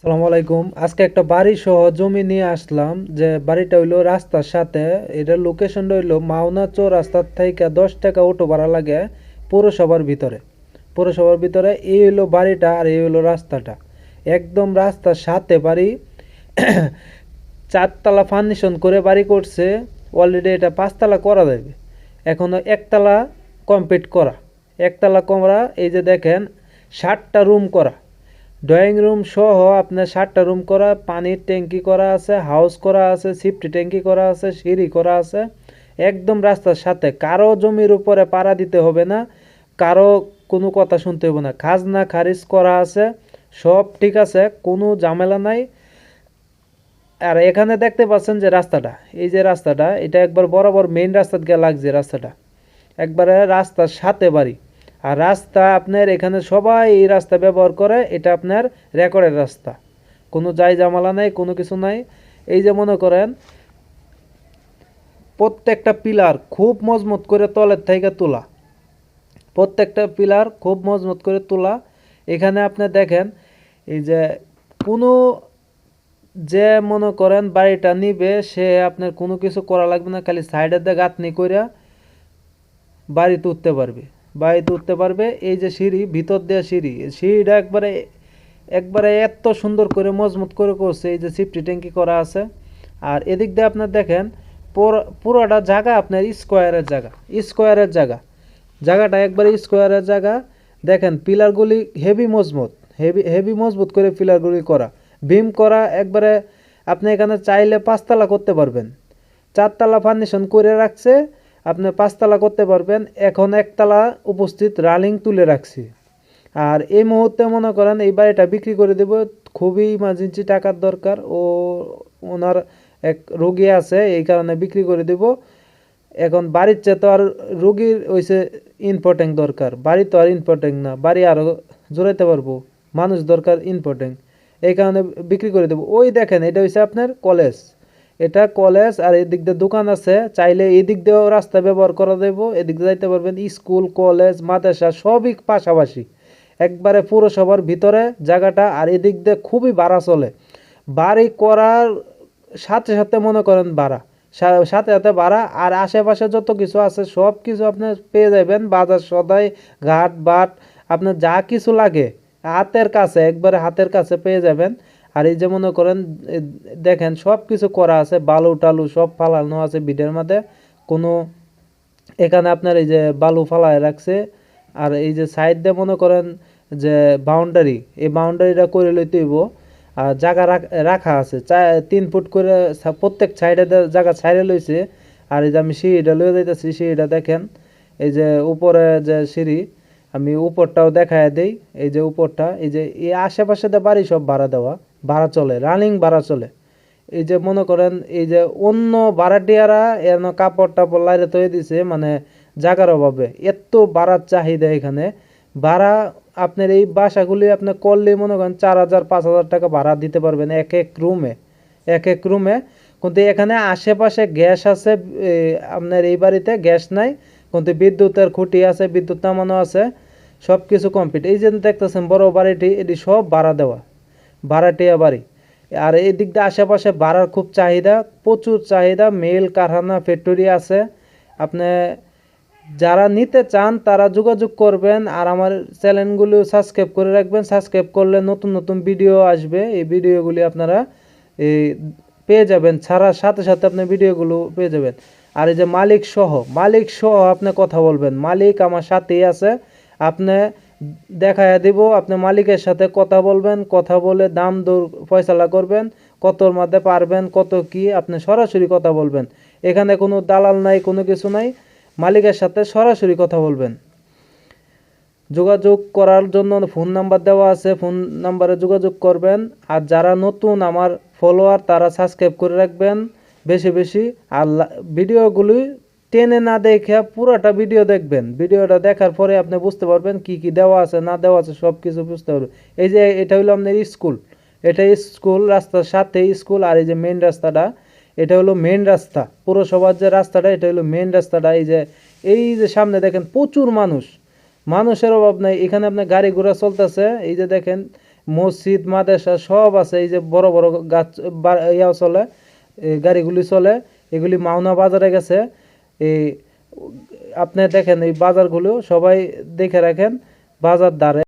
সালামু আলাইকুম। আজকে একটা বাড়ি সহ জমি নিয়ে আসলাম। যে বাড়িটা হইলো রাস্তার সাথে। এটার লোকেশনটা হইলো মাওনা চৌরাস্তার থেকে 10 টাকা অটো ভাড়া লাগে পৌরসভার ভিতরে। পৌরসভার ভিতরে এই হইলো বাড়িটা আর এই হইলো রাস্তাটা। একদম রাস্তার সাথে বাড়ি। 4 তলা ফার্নিশন করে বাড়ি করছে। অলরেডি এটা 5 তলা করা যাবে। এখনো একতলা কমপ্লিট করা। একতলা করা, এই যে দেখেন 60টা রুম করা। ড্রয়িং রুম সহ আপনার 60টা রুম করা, পানির ট্যাঙ্কি করা আছে, হাউস করা আছে, সিফটি ট্যাঙ্কি করা আছে, সিঁড়ি করা আছে। একদম রাস্তার সাথে, কারো জমির উপরে পাড়া দিতে হবে না, কারো কোনো কথা শুনতে হবে না। খাজনা খারিজ করা আছে, সব ঠিক আছে, কোনো ঝামেলা নাই। আর এখানে দেখতে পাচ্ছেন যে রাস্তাটা, এই যে রাস্তাটা, এটা একবার বরাবর মেইন রাস্তার গিয়ে লাগছে রাস্তাটা। একবারে রাস্তার সাথে বাড়ি। আর রাস্তা আপনার এখানে সবাই এই রাস্তা ব্যবহার করে, এটা আপনার রেকর্ডের রাস্তা, কোনো যাই জামালা নাই, কোনো কিছু নাই। এই যে মনে করেন প্রত্যেকটা পিলার খুব মজবুত করে তলের থেকে তোলা, প্রত্যেকটা পিলার খুব মজবুত করে তোলা। এখানে আপনি দেখেন, এই যে কোনো, যে মনে করেন বাড়িটা নিবে, সে আপনার কোনো কিছু করা লাগবে না, খালি সাইডের দিয়ে গাঁথনি কইরা বাড়িতে উঠতে পারবে, বাড়িতে উঠতে পারবে। এই যে সিঁড়ি, ভিতর দিয়ে সিঁড়ি, সিঁড়িটা একবারে একবারে এত সুন্দর করে মজবুত করে করছে। এই যে সিফটি ট্যাঙ্কি করা আছে। আর এদিক দিয়ে আপনার দেখেন পুরোটা জায়গা আপনার স্কোয়ারের জায়গা, স্কোয়ারের জায়গা, জায়গাটা একবারে স্কোয়ারের জায়গা। দেখেন পিলারগুলি হেভি মজবুত, হেভি হেভি মজবুত করে পিলারগুলি করা, বিম করা একবারে। আপনি এখানে চাইলে 5 তলা করতে পারবেন। 4 তলা ফার্নিশন করে রাখছে, আপনি 5 তলা করতে পারবেন। এখন একতলা উপস্থিত রালিং তুলে রাখছি। আর এই মুহূর্তে মনে করেন এই বাড়িটা বিক্রি করে দেব, খুবই ইমার্জেন্সি টাকার দরকার। ওনার এক রোগী আছে, এই কারণে বিক্রি করে দেব। এখন বাড়ির চেয়ে তো আর রোগীর হইছে ইম্পর্টেন্ট দরকার, বাড়ি তো আর ইম্পর্টেন্ট না, বাড়ি আরও জোরাইতে পারবো, মানুষ দরকার ইম্পর্টেন্ট। এই কারণে বিক্রি করে দেবো। ওই দেখেন, এটা হচ্ছে আপনার কলেজ, এটা কলেজ। আর এদিক দিয়ে দোকান আছে, চাইলে এই দিক দিয়েও রাস্তা ব্যবহার করা দেবো, এদিক দিয়ে যাইতে পারবেন। স্কুল, কলেজ, মাদ্রাসা সবই পাশাপাশি, একবারে পৌরসভার ভিতরে জায়গাটা। আর এদিক দিয়ে খুবই ভাড়া চলে, বাড়ি করার সাথে সাথে মনে করেন ভাড়া, সাথে সাথে ভাড়া। আর আশেপাশে যত কিছু আছে সব কিছু আপনি পেয়ে যাবেন, বাজার সদাই, ঘাট বাট, আপনার যা কিছু লাগে হাতের কাছে, একবারে হাতের কাছে পেয়ে যাবেন। আর এই যে মনে করেন দেখেন সব কিছু করা আছে, বালু টালু সব ফালানো আছে বিডের মধ্যে। কোনো, এখানে আপনার এই যে বালু ফালায় রাখছে। আর এই যে সাইড দিয়ে মনে করেন যে বাউন্ডারি, এই বাউন্ডারিটা করে লইতে হইব। আর জায়গা রাখা আছে 3 ফুট করে, প্রত্যেক সাইডে জায়গা ছাইড়ে লইছে। আর এই যে আমি সিঁড়িটা লয়ে যাইতেছি, সিঁড়িটা দেখেন, এই যে উপরে যে সিঁড়ি, আমি উপরটাও দেখায় দেই। এই যে উপরটা, এই যে এই আশেপাশে বাড়ি সব ভাড়া দেওয়া, ভাড়া চলে, রানিং ভাড়া চলে। এই যে মনে করেন এই যে অন্য ভাড়াটিয়ারা এর কাপড় টাপড় লাইরে তৈরি দিছে, মানে জায়গার অভাবে এত ভাড়ার চাহিদা এখানে। ভাড়া আপনার এই বাসাগুলি আপনি করলেই মনে করেন 4,000 5,000 টাকা ভাড়া দিতে পারবেন এক এক রুমে, এক এক রুমে। কিন্তু এখানে আশেপাশে গ্যাস আছে, আপনার এই বাড়িতে গ্যাস নাই, কিন্তু বিদ্যুতের খুঁটি আছে, বিদ্যুৎ নামানো আছে, সব কিছু কমপ্লিট। এই যে দেখতেছেন বড় বাড়িটি, এটি সব ভাড়া দেওয়া, ভাড়াটিয়া বাড়ি। আর এই দিক দিয়ে আশেপাশে ভাড়ার খুব চাহিদা, প্রচুর চাহিদা, মেল কারখানা ফ্যাক্টরি আছে। আপনি যারা নিতে চান তারা যোগাযোগ করবেন। আর আমার চ্যানেলগুলো সাবস্ক্রাইব করে রাখবেন, সাবস্ক্রাইব করলে নতুন নতুন ভিডিও আসবে, এই ভিডিওগুলি আপনারা এই পেয়ে যাবেন, ছাড়ার সাথে সাথে আপনি ভিডিওগুলো পেয়ে যাবেন। আর এই যে মালিক সহ, মালিক সহ আপনি কথা বলবেন, মালিক আমার সাথেই আছে, আপনি দেখায় দিব, আপনি মালিকের সাথে কথা বলবেন, কথা বলে দাম দর ফয়সালা করবেন, কতর মধ্যে পারবেন, কত কি, আপনি সরাসরি কথা বলবেন। এখানে কোনো দালাল নাই, কোনো কিছু নাই, মালিকের সাথে সরাসরি কথা বলবেন। যোগাযোগ করার জন্য ফোন নাম্বার দেওয়া আছে, ফোন নাম্বারে যোগাযোগ করবেন। আর যারা নতুন আমার ফলোয়ার তারা সাবস্ক্রাইব করে রাখবেন বেশি বেশি। আর ভিডিওগুলি টেনে না দেখে পুরোটা ভিডিও দেখবেন, ভিডিওটা দেখার পরে আপনি বুঝতে পারবেন কি কি দেওয়া আছে না দেওয়া আছে, সব কিছু বুঝতে পারবেন। এই যে এটা হলো আপনার স্কুল, এটা স্কুল, রাস্তার সাথে স্কুল। আর এই যে মেন রাস্তাটা, এটা হলো মেন রাস্তা, পুরসভার যে রাস্তাটা, এটা হলো মেন রাস্তাটা। এই যে সামনে দেখেন প্রচুর মানুষ, মানুষের অভাব নাই এখানে, আপনার গাড়ি ঘোড়া চলতেছে। এই যে দেখেন মসজিদ মাদ্রাসা সব আছে। এই যে বড় বড় গাছ ইয়া চলে, গাড়িগুলি চলে, এগুলি মাওনা বাজারে গেছে। এই আপনি দেখেন এই বাজারগুলো সবাই দেখে রাখেন, বাজার দ্বারে